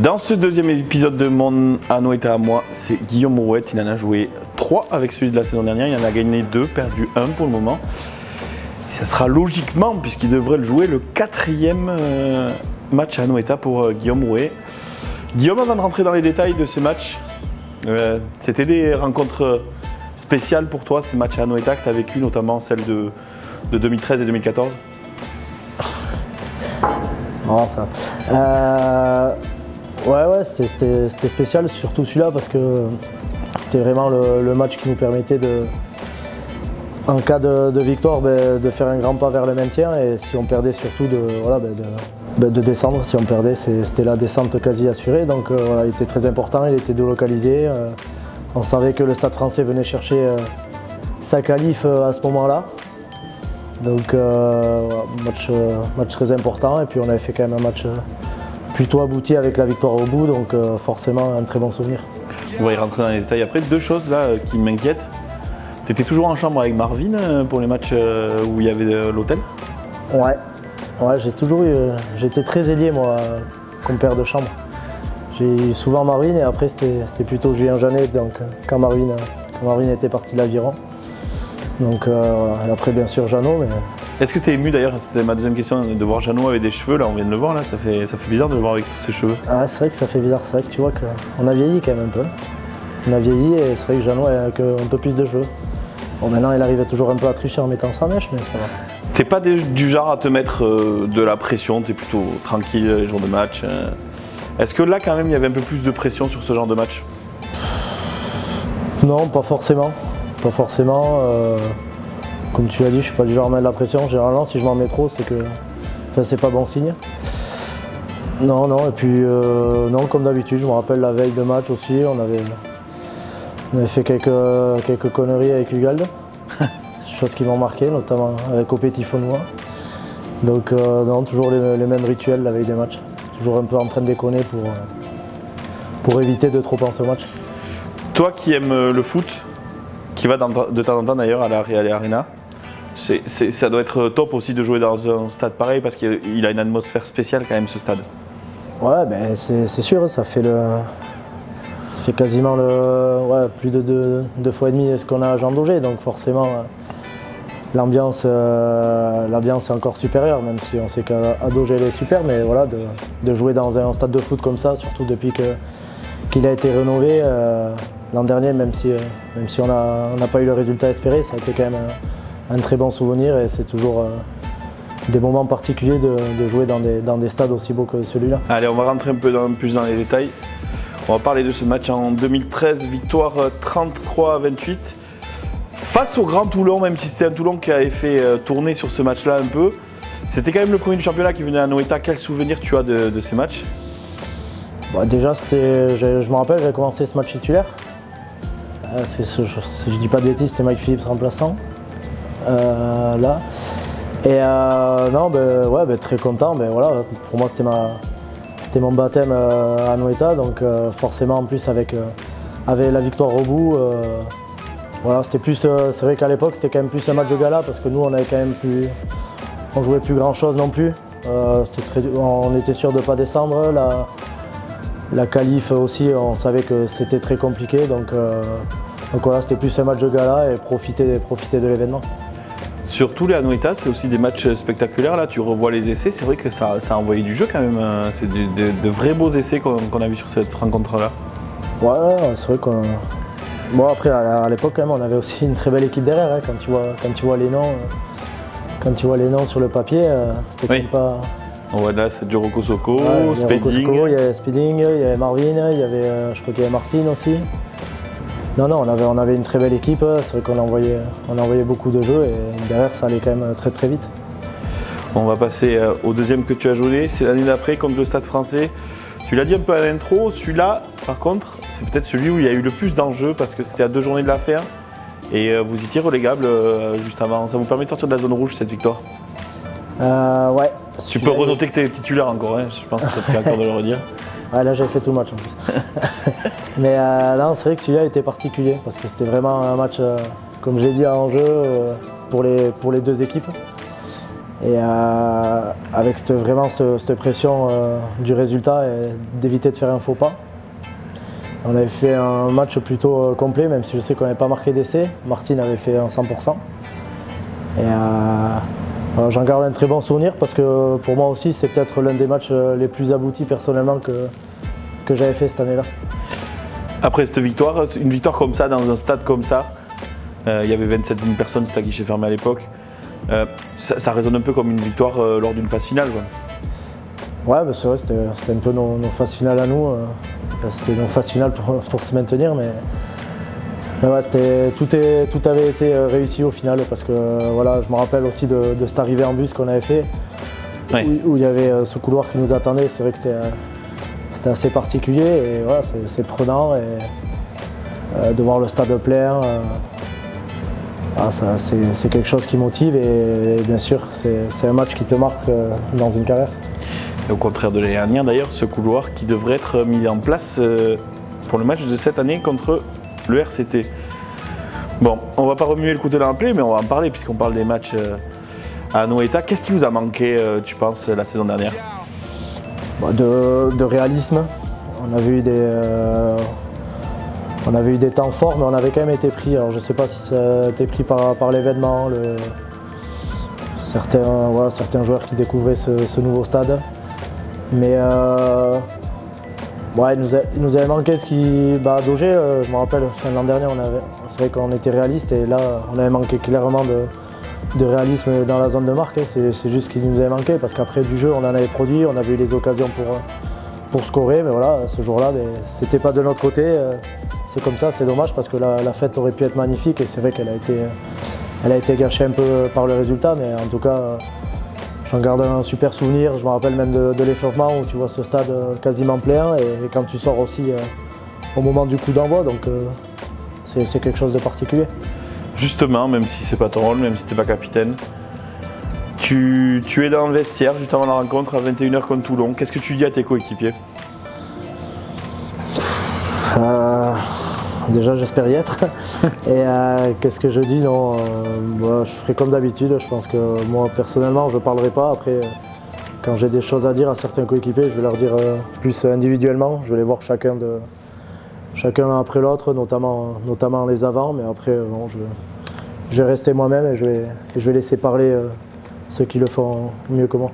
Dans ce deuxième épisode de mon Anoeta à moi, c'est Guillaume Morouette. Il en a joué 3 avec celui de la saison dernière. Il en a gagné 2, perdu 1 pour le moment. Et ça sera logiquement, puisqu'il devrait le jouer, le 4e match à Anoeta pour Guillaume Morouet. Guillaume, avant de rentrer dans les détails de ces matchs, c'était des rencontres spéciales pour toi, ces matchs à Anoeta que tu as vécu, notamment celles de 2013 et 2014? Non, ça. Ouais, c'était spécial, surtout celui-là, parce que c'était vraiment le match qui nous permettait, en cas de victoire, de faire un grand pas vers le maintien, et si on perdait, surtout de descendre. Si on perdait, c'était la descente quasi assurée, donc il était très important, il était délocalisé. On savait que le Stade Français venait chercher sa qualif à ce moment-là. Donc match très important, et puis on avait fait quand même un match plutôt abouti avec la victoire au bout, donc forcément un très bon souvenir. On va y rentrer dans les détails après. 2 choses là qui m'inquiètent. Tu étais toujours en chambre avec Marvin pour les matchs où il y avait l'hôtel? Ouais, j'étais très ailier moi comme père de chambre. J'ai eu souvent Marvin, et après c'était plutôt Julien Janet, donc quand Marvin était parti de l'Aviron. Donc et après bien sûr Jeannot. Mais... Est-ce que tu es ému d'ailleurs? C'était ma deuxième question, de voir Jeannot avec des cheveux, là on vient de le voir, là ça fait bizarre de le voir avec tous ses cheveux. Ah, c'est vrai que ça fait bizarre, c'est vrai que tu vois qu'on a vieilli quand même un peu. On a vieilli, et c'est vrai que Jeannot a un peu plus de cheveux. Bon, maintenant il arrive toujours un peu à tricher en mettant sa mèche, mais ça va. T'es pas du genre à te mettre de la pression, t'es plutôt tranquille les jours de match. Est-ce que là quand même il y avait un peu plus de pression sur ce genre de match? Non, pas forcément. Pas forcément. Comme tu l'as dit, je suis pas du genre à mettre de la pression. Généralement, si je m'en mets trop, c'est que c'est pas bon signe. Non, et puis non, comme d'habitude, je me rappelle la veille de match aussi, on avait fait quelques conneries avec Ugalde. Choses qui m'ont marqué, notamment avec Opé Tifonois. Donc non, toujours les mêmes rituels la veille de match. Toujours un peu en train de déconner pour éviter de trop penser au match. Toi qui aimes le foot, qui va de temps en temps d'ailleurs à la Real Arena, ça doit être top aussi de jouer dans un stade pareil, parce qu'il a une atmosphère spéciale quand même ce stade. Ouais, ben c'est sûr, ça fait quasiment plus de 2 fois et demi ce qu'on a à Jean Daugé, donc forcément l'ambiance est encore supérieure, même si on sait qu'à Daugé elle est super, mais voilà, de jouer dans un stade de foot comme ça, surtout depuis qu'il a été rénové l'an dernier, même si on n'a pas eu le résultat espéré, ça a été quand même un très bon souvenir, et c'est toujours des moments particuliers de jouer dans des stades aussi beaux que celui-là. Allez, on va rentrer un peu plus dans les détails. On va parler de ce match en 2013, victoire 33-28 face au Grand Toulon, même si c'était un Toulon qui avait fait tourner sur ce match-là un peu. C'était quand même le premier du championnat qui venait à Anoeta. Quel souvenir tu as de ces matchs? Déjà, je me rappelle, j'avais commencé ce match titulaire. Si je dis pas de bêtises, c'était Mike Phillips remplaçant. Là. Et non, très content. Voilà, pour moi, c'était mon baptême à Anoeta, donc forcément en plus avec la victoire au bout. Voilà, c'était plus. C'est vrai qu'à l'époque, c'était quand même plus un match de gala, parce que nous, on jouait plus grand chose non plus. On était sûr de ne pas descendre. La qualif aussi, on savait que c'était très compliqué, donc voilà, c'était plus un match de gala et profiter de l'événement. Sur tous les Anoeta, c'est aussi des matchs spectaculaires. Là, tu revois les essais, c'est vrai que ça a envoyé du jeu quand même. C'est de vrais beaux essais qu'on a vus sur cette rencontre-là. Ouais, c'est vrai qu'on. Bon, après, à l'époque, quand même, on avait aussi une très belle équipe derrière. Hein, quand tu vois les noms sur le papier, c'était pas. Ouais, là, c'est Joro Kosoko, Spedding. Il y avait Spedding, il y avait Marvin, il y avait, je crois qu'il y avait Martin aussi. Non, on avait une très belle équipe. C'est vrai qu'on envoyait beaucoup de jeux, et derrière, ça allait quand même très très vite. On va passer au deuxième que tu as joué. C'est l'année d'après contre le Stade Français. Tu l'as dit un peu à l'intro. Celui-là, par contre, c'est peut-être celui où il y a eu le plus d'enjeux, parce que c'était à 2 journées de la fin. Et vous étiez relégable juste avant. Ça vous permet de sortir de la zone rouge, cette victoire? Ouais. Tu peux renoter que tu es titulaire encore, hein. Je pense que ça te fait encore de le redire. Ouais, là j'avais fait tout le match en plus. Mais là, c'est vrai que celui-là était particulier, parce que c'était vraiment un match, comme j'ai dit, à enjeu pour les 2 équipes. Et avec vraiment cette pression du résultat et d'éviter de faire un faux pas. On avait fait un match plutôt complet, même si je sais qu'on n'avait pas marqué d'essai. Martin avait fait un 100%. Et j'en garde un très bon souvenir parce que pour moi aussi, c'est peut-être l'un des matchs les plus aboutis personnellement que j'avais fait cette année-là. Après cette victoire, une victoire comme ça, dans un stade comme ça, il y avait 27 000 personnes, c'était à guichet fermé à l'époque. Ça résonne un peu comme une victoire lors d'une phase finale, quoi. Ouais, bah c'est vrai, c'était un peu nos phases finales à nous. C'était nos phases finales pour se maintenir, mais ouais, tout avait été réussi au final parce que voilà, je me rappelle aussi de cette arrivée en bus qu'on avait fait, ouais. où il y avait ce couloir qui nous attendait. C'est vrai que c'était assez particulier et voilà, c'est prenant et de voir le stade plein. C'est quelque chose qui motive et bien sûr, c'est un match qui te marque dans une carrière. Et au contraire de l'année dernière d'ailleurs, ce couloir qui devrait être mis en place pour le match de cette année contre le RCT. Bon, on va pas remuer le couteau dans la plaie, mais on va en parler puisqu'on parle des matchs à Anoeta. Qu'est-ce qui vous a manqué, tu penses, la saison dernière? De réalisme. On avait eu des temps forts, mais on avait quand même été pris. Alors je ne sais pas si ça a été pris par l'événement, certains joueurs qui découvraient ce nouveau stade. Mais ouais, il nous avait manqué ce qui. D'Auger, je me rappelle, l'an dernier, c'est vrai qu'on était réaliste et là, on avait manqué clairement de réalisme dans la zone de marque. C'est juste ce qui nous avait manqué parce qu'après du jeu, on en avait produit, on avait eu les occasions pour scorer, mais voilà, ce jour-là, c'était pas de notre côté. C'est comme ça, c'est dommage parce que la fête aurait pu être magnifique et c'est vrai qu'elle a été gâchée un peu par le résultat, mais en tout cas, j'en garde un super souvenir. Je me rappelle même de l'échauffement où tu vois ce stade quasiment plein et quand tu sors aussi au moment du coup d'envoi, donc c'est quelque chose de particulier. Justement, même si c'est pas ton rôle, même si t'es pas capitaine, tu es dans le vestiaire juste avant la rencontre à 21 h contre Toulon. Qu'est-ce que tu dis à tes coéquipiers? Déjà, j'espère y être. Et qu'est-ce que je dis? Non, je ferai comme d'habitude. Je pense que moi, personnellement, je ne parlerai pas. Après, quand j'ai des choses à dire à certains coéquipiers, je vais leur dire plus individuellement. Je vais les voir chacun après l'autre, notamment les avants. Mais après, bon, je vais rester moi-même et je vais laisser parler ceux qui le font mieux que moi.